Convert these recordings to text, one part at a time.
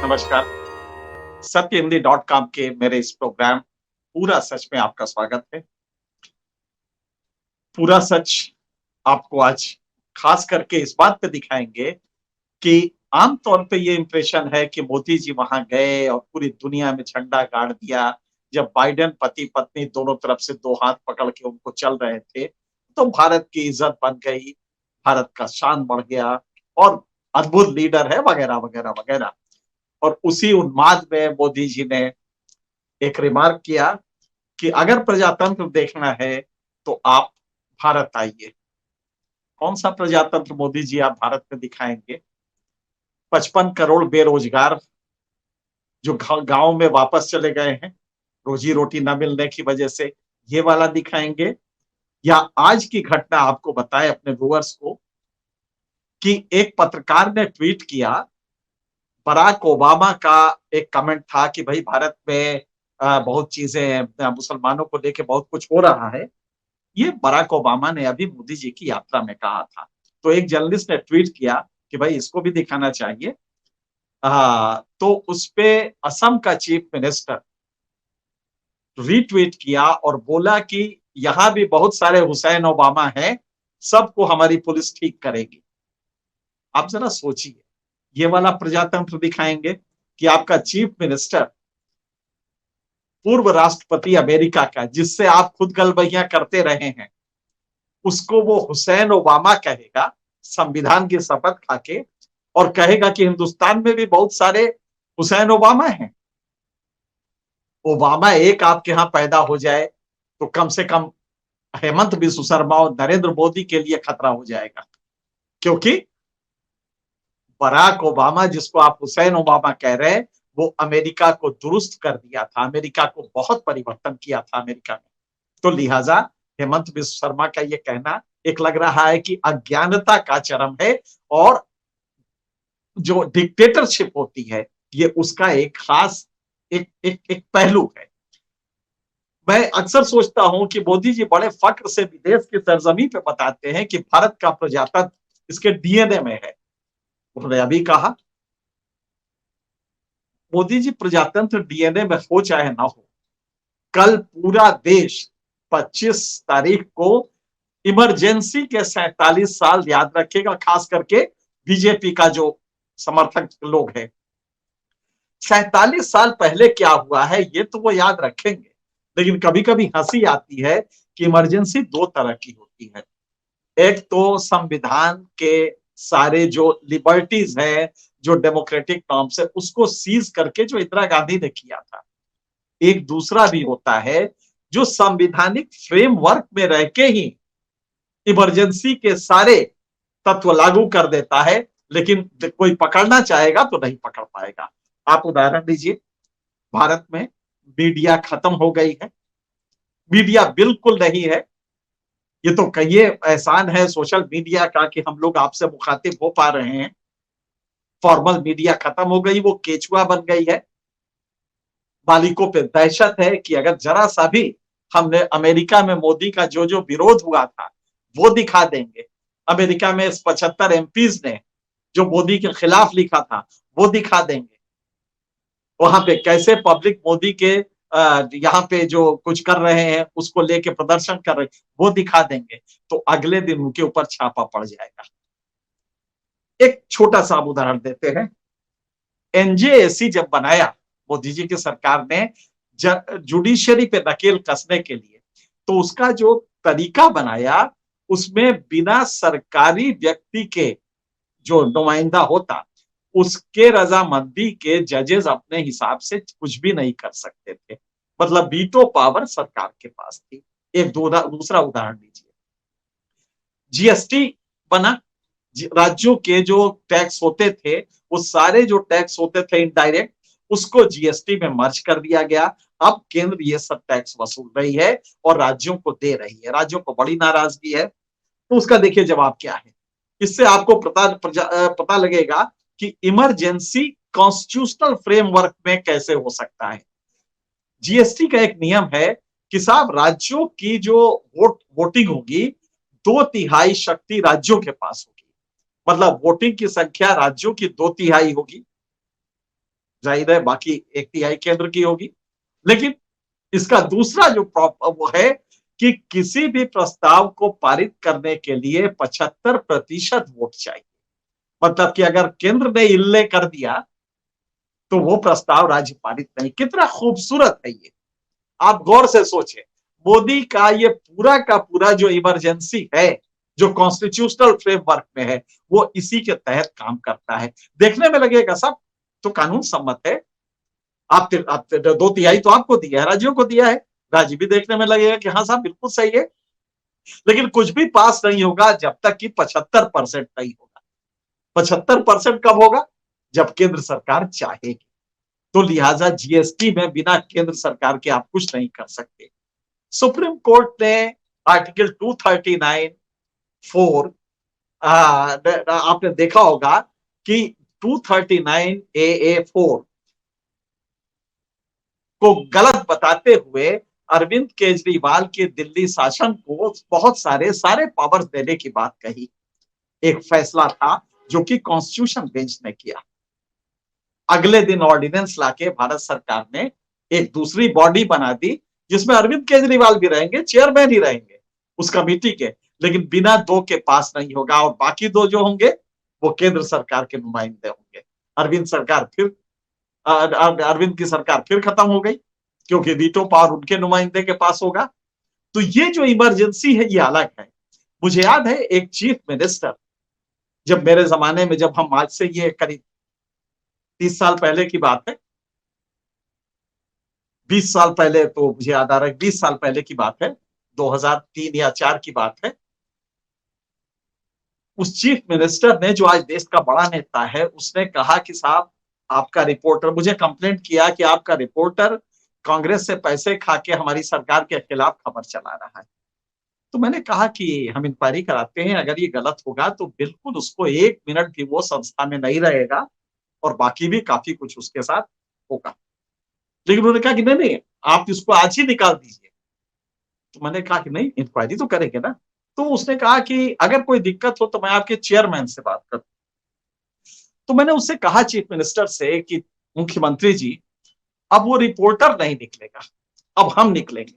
नमस्कार। सत्य Hindi dot com के मेरे इस प्रोग्राम पूरा सच में आपका स्वागत है। पूरा सच आपको आज खास करके इस बात पे दिखाएंगे कि आमतौर पे ये इंप्रेशन है कि मोदी जी वहां गए और पूरी दुनिया में झंडा गाड़ दिया। जब बाइडेन पति पत्नी दोनों तरफ से दो हाथ पकड़ के उनको चल रहे थे, तो भारत की इज्जत बन गई, भारत का शान बढ़ गया और अद्भुत लीडर है वगैरह वगैरह वगैरह। और उसी उन्माद में मोदी जी ने एक रिमार्क किया कि अगर प्रजातंत्र देखना है तो आप भारत आइए। कौन सा प्रजातंत्र मोदी जी आप भारत में दिखाएंगे? 55 करोड़ बेरोजगार जो गांव में वापस चले गए हैं रोजी रोटी न मिलने की वजह से, ये वाला दिखाएंगे? या आज की घटना आपको बताए अपने व्यूअर्स को कि एक पत्रकार ने ट्वीट किया, बराक ओबामा का एक कमेंट था कि भाई भारत में बहुत चीजें मुसलमानों को लेके बहुत कुछ हो रहा है। ये बराक ओबामा ने अभी मोदी जी की यात्रा में कहा था। तो एक जर्नलिस्ट ने ट्वीट किया कि भाई इसको भी दिखाना चाहिए। तो उस पे असम का चीफ मिनिस्टर रीट्वीट किया और बोला कि यहां भी बहुत सारे हुसैन ओबामा हैं, सबको हमारी पुलिस ठीक करेगी। आप जरा सोचिए, ये वाला प्रजातंत्र दिखाएंगे कि आपका चीफ मिनिस्टर, पूर्व राष्ट्रपति अमेरिका का, जिससे आप खुद गलबैयां करते रहे हैं, उसको वो हुसैन ओबामा कहेगा संविधान की शपथ खाके, और कहेगा कि हिंदुस्तान में भी बहुत सारे हुसैन ओबामा हैं। ओबामा एक आपके यहां पैदा हो जाए तो कम से कम हेमंत बिस्व शर्मा और नरेंद्र मोदी के लिए खतरा हो जाएगा, क्योंकि बराक ओबामा, जिसको आप हुसैन ओबामा कह रहे हैं, वो अमेरिका को दुरुस्त कर दिया था, अमेरिका को बहुत परिवर्तन किया था अमेरिका में। तो लिहाजा हेमंत बिस्व शर्मा का ये कहना एक लग रहा है कि अज्ञानता का चरम है, और जो डिक्टेटरशिप होती है ये उसका एक खास एक पहलू है। मैं अक्सर सोचता हूं कि मोदी जी बड़े फक्र से विदेश की सरजमी पे बताते हैं कि भारत का प्रजातंत्र इसके डीएनए में है। उन्होंने अभी कहा, मोदी जी प्रजातंत्र डीएनए में हो चाहे ना हो, कल पूरा देश 25 तारीख को इमरजेंसी के 47 साल याद रखेगा, खास करके बीजेपी का जो समर्थक लोग हैं। 47 साल पहले क्या हुआ है ये तो वो याद रखेंगे, लेकिन कभी कभी हंसी आती है कि इमरजेंसी दो तरह की होती है। एक तो संविधान के सारे जो लिबर्टीज है, जो डेमोक्रेटिक नॉर्म्स है, उसको सीज करके जो इंदिरा गांधी ने किया था। एक दूसरा भी होता है जो संवैधानिक फ्रेमवर्क में रह के ही इमरजेंसी के सारे तत्व लागू कर देता है, लेकिन कोई पकड़ना चाहेगा तो नहीं पकड़ पाएगा। आप उदाहरण दीजिए, भारत में मीडिया खत्म हो गई है, मीडिया बिल्कुल नहीं है। ये तो कहिए एहसान है सोशल मीडिया का कि हम लोग आपसे मुखातिब हो पा रहे हैं। फॉर्मल मीडिया खत्म हो गई, वो केचुआ बन गई है। मालिकों पे दहशत है कि अगर जरा सा भी हमने अमेरिका में मोदी का जो जो विरोध हुआ था वो दिखा देंगे, अमेरिका में 75 एमपीज ने जो मोदी के खिलाफ लिखा था वो दिखा देंगे, वहां पे कैसे पब्लिक मोदी के यहाँ पे जो कुछ कर रहे हैं उसको लेके प्रदर्शन कर रहे हैं वो दिखा देंगे, तो अगले दिन उनके ऊपर छापा पड़ जाएगा। एक छोटा सा उदाहरण देते हैं। एनजेएसी जब बनाया मोदी जी की सरकार ने जुडिशरी पे नकेल कसने के लिए, तो उसका जो तरीका बनाया, उसमें बिना सरकारी व्यक्ति के जो नुमाइंदा होता, उसके रजामंदी के जजेस अपने हिसाब से कुछ भी नहीं कर सकते थे। मतलब वीटो पावर सरकार के पास थी। एक दूसरा उदाहरण लीजिए, जीएसटी बना, राज्यों के जो टैक्स होते थे, वो सारे जो टैक्स होते थे इनडायरेक्ट, उसको जीएसटी में मर्ज कर दिया गया। अब केंद्र ये सब टैक्स वसूल रही है और राज्यों को दे रही है। राज्यों को बड़ी नाराजगी है। तो उसका देखिए जवाब क्या है। इससे आपको पता लगेगा कि इमरजेंसी कॉन्स्टिट्यूशनल फ्रेमवर्क में कैसे हो सकता है। जीएसटी का एक नियम है कि साहब राज्यों की जो वोटिंग होगी, 2/3 शक्ति राज्यों के पास होगी। मतलब वोटिंग की संख्या राज्यों की 2/3 होगी, जाहिर है बाकी 1/3 केंद्र की होगी। लेकिन इसका दूसरा जो वो है कि किसी भी प्रस्ताव को पारित करने के लिए 75% वोट चाहिए। मतलब कि अगर केंद्र ने इल्ले कर दिया तो वो प्रस्ताव राज्य पारित नहीं। कितना खूबसूरत है ये, आप गौर से सोचें। मोदी का ये पूरा का पूरा जो इमरजेंसी है, जो कॉन्स्टिट्यूशनल फ्रेमवर्क में है, वो इसी के तहत काम करता है। देखने में लगेगा सब तो कानून सम्मत है। आप 2/3 तो आपको दिया है, राज्यों को दिया है। राज्य भी देखने में लगेगा कि हाँ साहब बिल्कुल सही है। लेकिन कुछ भी पास नहीं होगा जब तक कि 75% नहीं होगा। 75% कब होगा? जब केंद्र सरकार चाहेगी। तो लिहाजा जीएसटी में बिना केंद्र सरकार के आप कुछ नहीं कर सकते। सुप्रीम कोर्ट ने आर्टिकल 239(4) आपने देखा होगा कि 239(a)(4) को गलत बताते हुए अरविंद केजरीवाल के दिल्ली शासन को बहुत सारे पावर्स देने की बात कही। एक फैसला था जो कि कॉन्स्टिट्यूशन बेंच ने किया। अगले दिन ऑर्डिनेंस लाके भारत सरकार ने एक दूसरी बॉडी बना दी जिसमें अरविंद केजरीवाल भी रहेंगे, चेयरमैन ही रहेंगे उस कमेटी के, लेकिन बिना 2 के पास नहीं होगा और बाकी 2 जो होंगे वो केंद्र सरकार के नुमाइंदे होंगे। अरविंद की सरकार फिर खत्म हो गई क्योंकि वीटो पावर उनके नुमाइंदे के पास होगा। तो ये जो इमरजेंसी है ये अलग है। मुझे याद है एक चीफ मिनिस्टर, जब मेरे जमाने में, जब हम आज से ये करीब 30 साल पहले की बात है, 20 साल पहले, तो मुझे याद आ रहा है 20 साल पहले की बात है, 2003 या 4 की बात है। उस चीफ मिनिस्टर ने, जो आज देश का बड़ा नेता है, उसने कहा कि साहब आपका रिपोर्टर, मुझे कंप्लेंट किया कि आपका रिपोर्टर कांग्रेस से पैसे खा के हमारी सरकार के खिलाफ खबर चला रहा है। तो मैंने कहा कि हम इंक्वायरी कराते हैं, अगर ये गलत होगा तो बिल्कुल उसको 1 मिनट भी वो संस्था में नहीं रहेगा और बाकी भी काफी कुछ उसके साथ होगा। लेकिन उन्होंने कहा कि नहीं नहीं, आप इसको आज ही निकाल दीजिए। तो मैंने कहा कि नहीं, इंक्वायरी तो करेंगे ना। तो उसने कहा कि अगर कोई दिक्कत हो तो मैं आपके चेयरमैन से बात करूं। तो मैंने उससे कहा चीफ मिनिस्टर से कि मुख्यमंत्री जी, अब वो रिपोर्टर नहीं निकलेगा, अब हम निकलेंगे।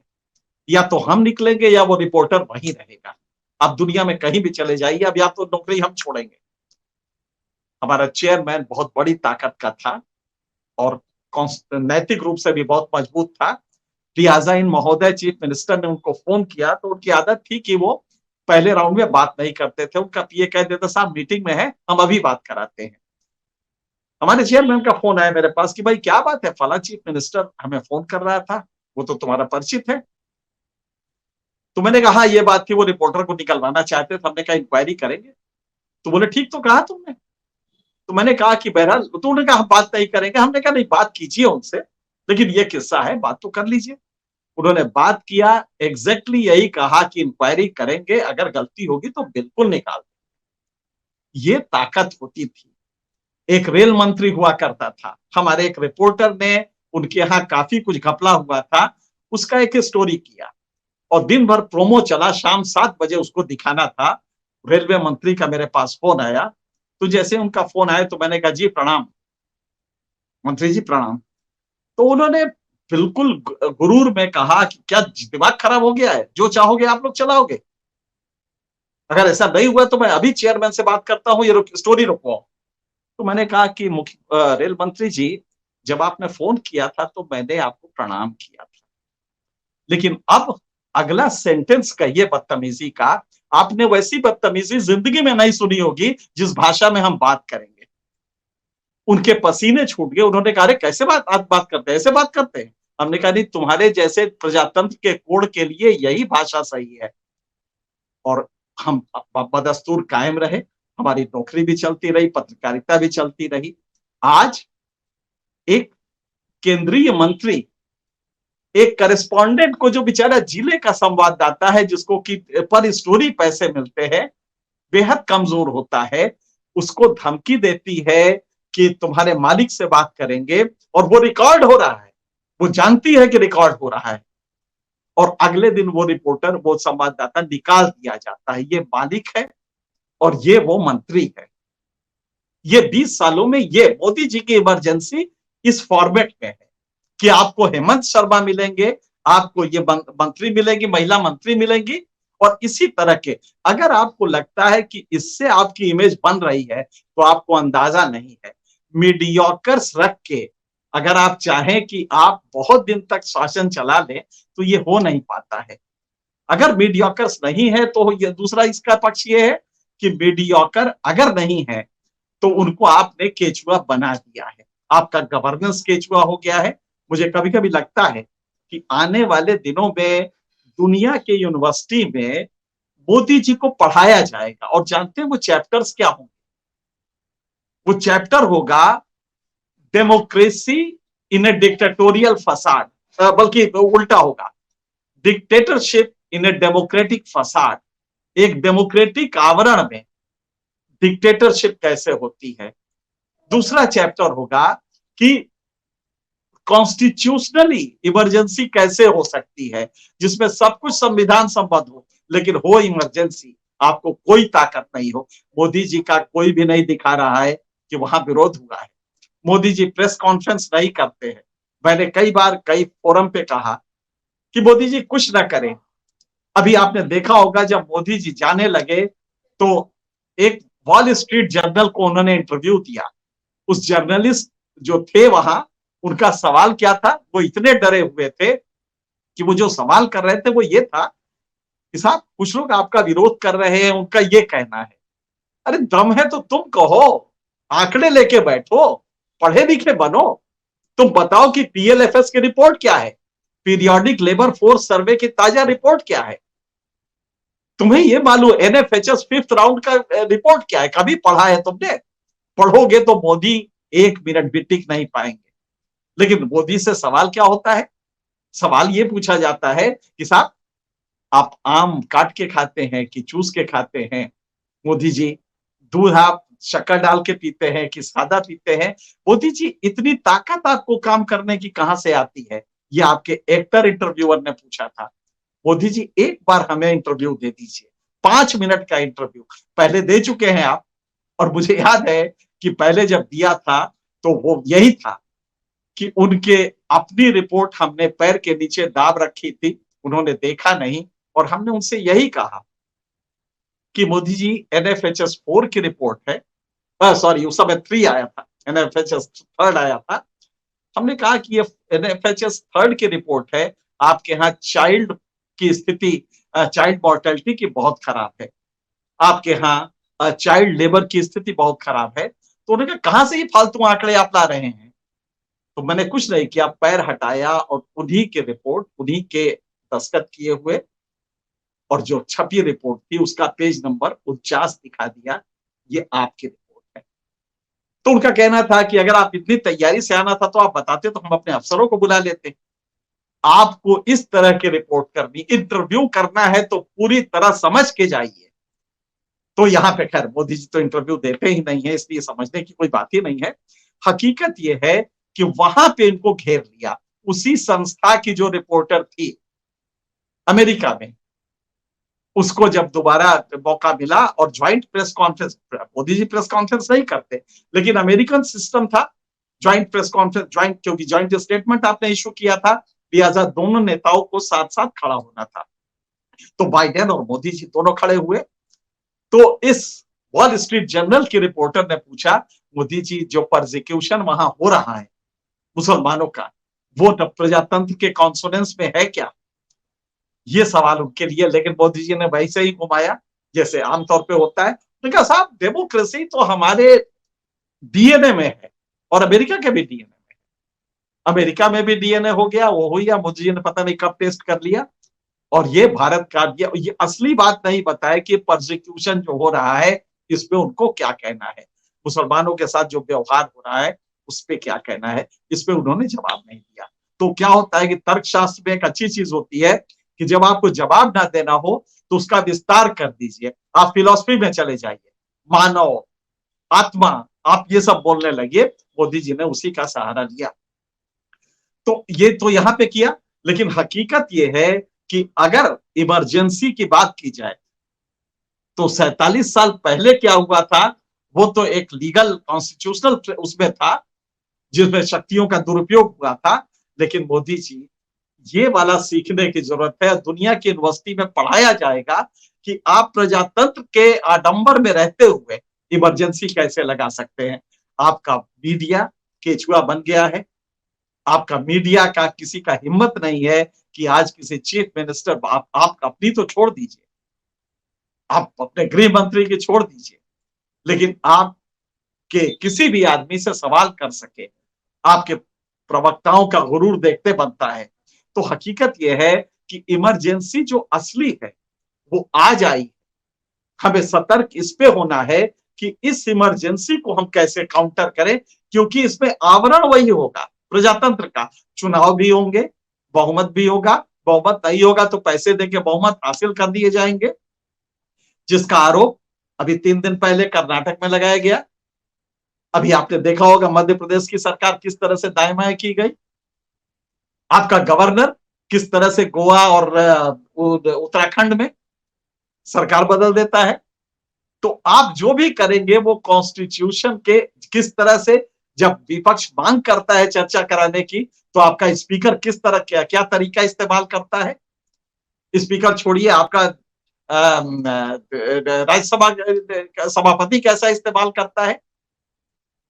या तो हम निकलेंगे या वो रिपोर्टर वहीं रहेगा। आप दुनिया में कहीं भी चले जाइए, अब या तो नौकरी हम छोड़ेंगे। हमारा चेयरमैन बहुत बड़ी ताकत का था और नैतिक रूप से भी बहुत मजबूत था। लिहाजा इन महोदय चीफ मिनिस्टर ने उनको फोन किया तो उनकी आदत थी कि वो पहले राउंड में बात नहीं करते थे। उनका पीए कह देता साहब मीटिंग में है, हम अभी बात कराते हैं। हमारे चेयरमैन का फोन आया मेरे पास कि भाई क्या बात है, फला चीफ मिनिस्टर हमें फोन कर रहा था, वो तो तुम्हारा परिचित है। तो मैंने कहा ये बात थी, वो रिपोर्टर को निकलवाना चाहते थे। हमने कहा इंक्वायरी करेंगे। तो बोले ठीक तो कहा तुमने। तो मैंने कहा कि बहरहाल, तो उन्होंने कहा हम बात नहीं करेंगे। हमने कहा नहीं, बात कीजिए उनसे, लेकिन ये किस्सा है, बात तो कर लीजिए। उन्होंने बात किया, एग्जैक्टली यही कहा कि इंक्वायरी करेंगे, अगर गलती होगी तो बिल्कुल निकाल। ये ताकत होती थी। एक रेल मंत्री हुआ करता था, हमारे एक रिपोर्टर ने उनके यहाँ काफी कुछ घपला हुआ था, उसका एक स्टोरी किया और दिन भर प्रोमो चला, शाम 7 बजे उसको दिखाना था। रेलवे मंत्री का मेरे पास फोन आया। तो जैसे उनका फोन आया तो मैंने कहा जी प्रणाम मंत्री जी, प्रणाम। तो उन्होंने बिल्कुल गुरूर में कहा कि क्या दिमाग खराब हो गया है, जो चाहोगे आप लोग चलाओगे, अगर ऐसा नहीं हुआ तो मैं अभी चेयरमैन से बात करता हूँ, ये स्टोरी रुकवाओ। तो मैंने कहा कि रेल मंत्री जी, जब आपने फोन किया था तो मैंने आपको प्रणाम किया था, लेकिन अब अगला सेंटेंस कहिए बदतमीजी का। आपने वैसी बदतमीजी जिंदगी में नहीं सुनी होगी जिस भाषा में हम बात करेंगे। उनके पसीने छूट गए। उन्होंने कहा अरे कैसे बात करते हैं, ऐसे बात करते हैं। हमने कहा नहीं, तुम्हारे जैसे प्रजातंत्र के कोड के लिए यही भाषा सही है। और हम बदस्तूर कायम रहे, हमारी नौकरी भी चलती रही, पत्रकारिता भी चलती रही। आज एक केंद्रीय मंत्री एक करेस्पॉन्डेंट को, जो बेचारा जिले का संवाददाता है, जिसको कि पर स्टोरी पैसे मिलते हैं, बेहद कमजोर होता है, उसको धमकी देती है कि तुम्हारे मालिक से बात करेंगे, और वो रिकॉर्ड हो रहा है, वो जानती है कि रिकॉर्ड हो रहा है, और अगले दिन वो रिपोर्टर, वो संवाददाता निकाल दिया जाता है। ये मालिक है और ये वो मंत्री है। ये 20 सालों में ये मोदी जी की इमरजेंसी इस फॉर्मेट में है कि आपको हेमंत शर्मा मिलेंगे, आपको ये मंत्री मिलेंगी, महिला मंत्री मिलेंगी, और इसी तरह के। अगर आपको लगता है कि इससे आपकी इमेज बन रही है तो आपको अंदाजा नहीं है। मीडियोकर्स रख के अगर आप चाहें कि आप बहुत दिन तक शासन चला लें तो ये हो नहीं पाता है। अगर मीडियोकर्स नहीं है तो ये दूसरा इसका पक्ष ये है कि मीडियोकर अगर नहीं है तो उनको आपने केचुआ बना दिया है, आपका गवर्नेंस केचुआ हो गया है। मुझे कभी कभी लगता है कि आने वाले दिनों में दुनिया के यूनिवर्सिटी में मोदी जी को पढ़ाया जाएगा, और जानते हैं वो चैप्टर्स क्या होंगे? वो चैप्टर होगा democracy in A dictatorial facade, बल्कि उल्टा होगा, dictatorship in a democratic facade. एक डेमोक्रेटिक आवरण में डिक्टेटरशिप कैसे होती है। दूसरा चैप्टर होगा कि कॉन्स्टिट्यूशनली इमरजेंसी कैसे हो सकती है, जिसमें सब कुछ संविधान संबद्ध हो लेकिन हो इमरजेंसी, आपको कोई ताकत नहीं हो। मोदी जी का कोई भी नहीं दिखा रहा है कि वहां विरोध हुआ है। मोदी जी प्रेस कॉन्फ्रेंस नहीं करते हैं। मैंने कई बार कई फोरम पे कहा कि मोदी जी कुछ ना करें। अभी आपने देखा होगा जब मोदी जी जाने लगे तो एक वॉल स्ट्रीट जर्नल को उन्होंने इंटरव्यू दिया। उस जर्नलिस्ट जो थे वहां, उनका सवाल क्या था, वो इतने डरे हुए थे कि वो जो सवाल कर रहे थे वो ये था कि साहब कुछ लोग आपका विरोध कर रहे हैं, उनका ये कहना है। अरे दम है तो तुम कहो, आंकड़े लेके बैठो, पढ़े लिखे बनो। तुम बताओ कि पीएलएफएस की रिपोर्ट क्या है, पीरियोडिक लेबर फोर्स सर्वे की ताजा रिपोर्ट क्या है। तुम्हें ये मालूम एनएफएचएस फिफ्थ राउंड का रिपोर्ट क्या है, कभी पढ़ा है तुमने? पढ़ोगे तो मोदी एक मिनट भी टिक नहीं पाएंगे। लेकिन मोदी से सवाल क्या होता है? सवाल ये पूछा जाता है कि साहब आप आम काट के खाते हैं कि चूस के खाते हैं? मोदी जी दूध आप शक्कर डाल के पीते हैं कि सादा पीते हैं? मोदी जी इतनी ताकत आपको काम करने की कहां से आती है? ये आपके एक्टर इंटरव्यूअर ने पूछा था। मोदी जी एक बार हमें इंटरव्यू दे दीजिए, 5 मिनट का इंटरव्यू। पहले दे चुके हैं आप, और मुझे याद है कि पहले जब दिया था तो वो यही था कि उनके अपनी रिपोर्ट हमने पैर के नीचे दाब रखी थी, उन्होंने देखा नहीं, और हमने उनसे यही कहा कि मोदी जी एनएफएचएस 4 की रिपोर्ट है, सॉरी उस समय 3 आया था, एनएफएचएस 3 आया था। हमने कहा कि ये एनएफएचएस 3 की रिपोर्ट है, आपके यहाँ चाइल्ड की स्थिति, चाइल्ड मॉर्टेलिटी की बहुत खराब है, आपके यहाँ चाइल्ड लेबर की स्थिति बहुत खराब है। तो उन्होंने कहा कहां से ये फालतू आंकड़े आप ला रहे हैं? तो मैंने कुछ नहीं किया, पैर हटाया और उन्हीं के रिपोर्ट, उन्हीं के दस्तखत किए हुए और जो छपी रिपोर्ट थी उसका पेज नंबर 49 दिखा दिया, ये आपकी रिपोर्ट है। तो उनका कहना था कि अगर आप इतनी तैयारी से आना था तो आप बताते तो हम अपने अफसरों को बुला लेते। आपको इस तरह की रिपोर्ट करनी, इंटरव्यू करना है तो पूरी तरह समझ के जाइए। तो यहाँ पे खैर मोदी जी तो इंटरव्यू देते ही नहीं है, इसलिए समझने की कोई बात ही नहीं है। हकीकत यह है कि वहां पे इनको घेर लिया, उसी संस्था की जो रिपोर्टर थी अमेरिका में, उसको जब दोबारा मौका मिला और joint press conference, Modi ji press conference नहीं करते लेकिन अमेरिकन सिस्टम था ज्वाइंट प्रेस कॉन्फ्रेंस, ज्वाइंट, क्योंकि ज्वाइंट स्टेटमेंट आपने इशू किया था, लिहाजा दोनों नेताओं को साथ साथ खड़ा होना था। तो बाइडेन और मोदी जी दोनों खड़े हुए। तो इस वॉल स्ट्रीट जर्नल की रिपोर्टर ने पूछा, मोदी जी जो परसिक्यूशन वहां हो रहा है मुसलमानों का, वो प्रजातंत्र के कॉन्सोनेंस में है क्या? ये सवाल उनके लिए, लेकिन मोदी जी ने वैसे ही घुमाया जैसे आमतौर पे होता है। तो कहा साहब डेमोक्रेसी तो हमारे डीएनए में है, और अमेरिका के भी डीएनए में है। अमेरिका में भी डीएनए हो गया, वो हो गया, मोदी जी ने पता नहीं कब टेस्ट कर लिया। और ये भारत का ये असली बात नहीं बताया कि प्रोसिक्यूशन जो हो रहा है इसमें उनको क्या कहना है, मुसलमानों के साथ जो व्यवहार हो रहा है उस पर क्या कहना है, इस पे उन्होंने जवाब नहीं दिया। तो क्या होता है कि तर्कशास्त्र में एक अच्छी चीज होती है कि जब आपको जवाब ना देना हो तो उसका विस्तार कर दीजिए, आप फिलॉसफी में चले जाइए, मानव, आत्मा, आप ये सब बोलने लगे। मोदी जी ने उसी का सहारा लिया। तो ये तो यहां पे किया, लेकिन हकीकत ये है कि अगर इमरजेंसी की बात की जाए तो 47 साल पहले क्या हुआ था वो तो एक लीगल कॉन्स्टिट्यूशनल उसमें था जिसमें शक्तियों का दुरुपयोग हुआ था। लेकिन मोदी जी, ये वाला सीखने की जरूरत है। दुनिया की यूनिवर्सिटी में पढ़ाया जाएगा कि आप प्रजातंत्र के आडंबर में रहते हुए इमरजेंसी कैसे लगा सकते हैं। आपका मीडिया केचुआ बन गया है। आपका मीडिया का किसी का हिम्मत नहीं है कि आज किसी चीफ मिनिस्टर, आप अपनी तो छोड़ दीजिए, आप अपने गृह मंत्री की छोड़ दीजिए, लेकिन आप के किसी भी आदमी से सवाल कर सके, आपके प्रवक्ताओं का गुरूर देखते बनता है। तो हकीकत यह है कि इमरजेंसी जो असली है वो आज आई। हमें सतर्क इस पे होना है कि इस इमरजेंसी को हम कैसे काउंटर करें, क्योंकि इसमें आवरण वही होगा प्रजातंत्र का। चुनाव भी होंगे, बहुमत भी होगा, बहुमत नहीं होगा तो पैसे देके बहुमत हासिल कर दिए जाएंगे, जिसका आरोप अभी 3 दिन पहले कर्नाटक में लगाया गया। अभी आपने देखा होगा मध्य प्रदेश की सरकार किस तरह से दाएं बाएं की गई। आपका गवर्नर किस तरह से गोवा और उत्तराखंड में सरकार बदल देता है। तो आप जो भी करेंगे वो कॉन्स्टिट्यूशन के किस तरह से, जब विपक्ष मांग करता है चर्चा कराने की, तो आपका स्पीकर किस तरह क्या क्या तरीका इस्तेमाल करता है। स्पीकर छोड़िए, आपका राज्यसभा सभापति कैसा इस्तेमाल करता है।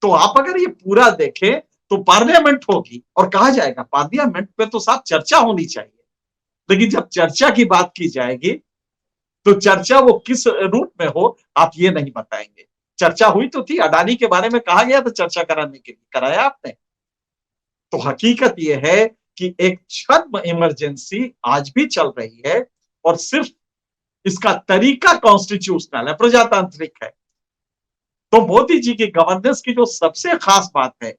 तो आप अगर ये पूरा देखें तो पार्लियामेंट होगी और कहा जाएगा पार्लियामेंट पे तो साफ चर्चा होनी चाहिए, लेकिन जब चर्चा की बात की जाएगी तो चर्चा वो किस रूप में हो आप ये नहीं बताएंगे। चर्चा हुई तो थी, अडानी के बारे में कहा गया था चर्चा कराने के लिए, कराया आपने। तो हकीकत ये है कि एक छद्म इमरजेंसी आज भी चल रही है और सिर्फ इसका तरीका कॉन्स्टिट्यूशनल है, प्रजातांत्रिक है। तो मोदी जी की गवर्नेंस की जो सबसे खास बात है,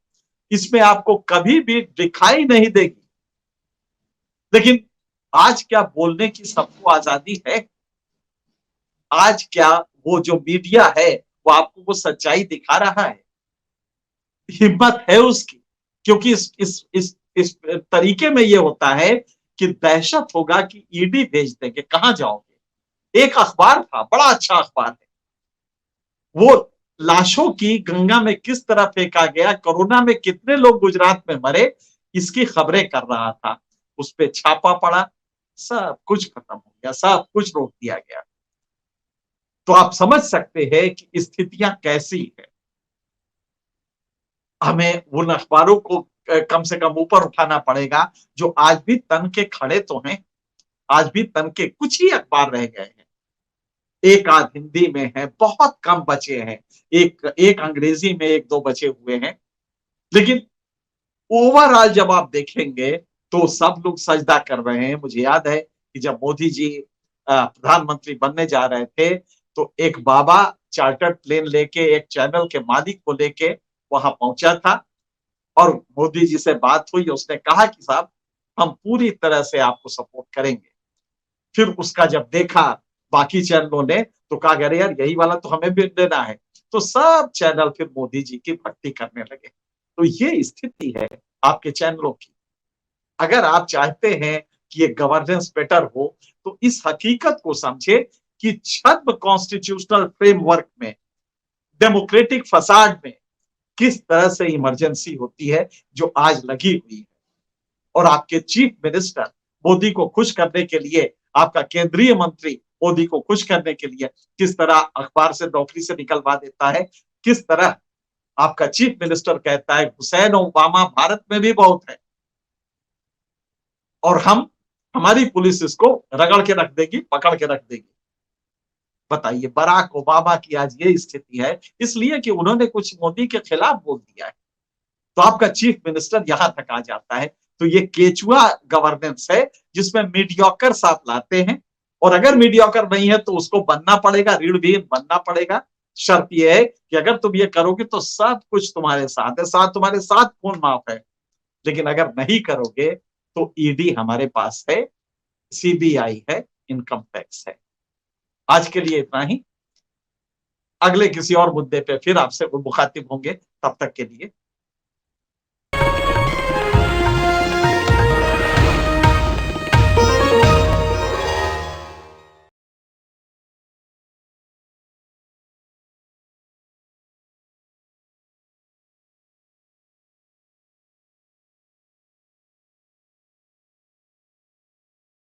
इसमें आपको कभी भी दिखाई नहीं देगी। लेकिन आज क्या बोलने की सबको आजादी है? आज क्या वो जो मीडिया है वो आपको वो सच्चाई दिखा रहा है? हिम्मत है उसकी? क्योंकि इस तरीके में ये होता है कि दहशत होगा कि ईडी भेज देंगे, कहां जाओगे। एक अखबार था, बड़ा अच्छा अखबार है, वो लाशों की गंगा में किस तरह फेंका गया, कोरोना में कितने लोग गुजरात में मरे, इसकी खबरें कर रहा था। उस पर छापा पड़ा, सब कुछ खत्म हो गया, सब कुछ रोक दिया गया। तो आप समझ सकते हैं कि स्थितियां कैसी है। हमें उन अखबारों को कम से कम ऊपर उठाना पड़ेगा जो आज भी तन के खड़े तो हैं। आज भी तन के कुछ ही अखबार रह गए हैं, एक आध हिंदी में है, बहुत कम बचे हैं, एक एक अंग्रेजी में एक दो बचे हुए हैं। लेकिन ओवरऑल जब आप देखेंगे तो सब लोग सजदा कर रहे हैं। मुझे याद है कि जब मोदी जी प्रधानमंत्री बनने जा रहे थे तो एक बाबा चार्टर्ड प्लेन लेके एक चैनल के मालिक को लेके वहां पहुंचा था और मोदी जी से बात हुई। उसने कहा कि साहब हम पूरी तरह से आपको सपोर्ट करेंगे। फिर उसका जब देखा बाकी चैनलों ने तो कहा अरे यार यही वाला तो हमें भी देना है। तो सब चैनल फिर मोदी जी की भक्ति करने लगे। तो ये स्थिति है आपके चैनलों की। अगर आप चाहते हैं कि ये गवर्नेंस बेटर हो तो इस हकीकत को समझे कि छद्म कॉन्स्टिट्यूशनल फ्रेमवर्क में, डेमोक्रेटिक फसाड में किस तरह से इमरजेंसी होती है जो आज लगी हुई है। और आपके चीफ मिनिस्टर मोदी को खुश करने के लिए, आपका केंद्रीय मंत्री मोदी को खुश करने के लिए किस तरह अखबार से नौकरी से निकलवा देता है, किस तरह आपका चीफ मिनिस्टर कहता है हुसैन ओबामा भारत में भी बहुत है और हमारी पुलिस इसको रगड़ के रख देगी, पकड़ के रख देगी। बताइए, बराक ओबामा की आज ये स्थिति है इसलिए कि उन्होंने कुछ मोदी के खिलाफ बोल दिया है। तो आपका चीफ मिनिस्टर यहां तक आ जाता है। तो ये केचुआ गवर्नेंस है जिसमें मीडियोकर साथ लाते हैं, और अगर मीडियोकर नहीं है तो उसको बनना पड़ेगा, ऋणविहीन बनना पड़ेगा। शर्त यह है कि अगर तुम ये करोगे तो सब कुछ तुम्हारे साथ है, साथ तुम्हारे साथ खून माफ है। लेकिन अगर नहीं करोगे तो ईडी हमारे पास है, सीबीआई है, इनकम टैक्स है। आज के लिए इतना ही। अगले किसी और मुद्दे पे फिर आपसे मुखातिब होंगे। तब तक के लिए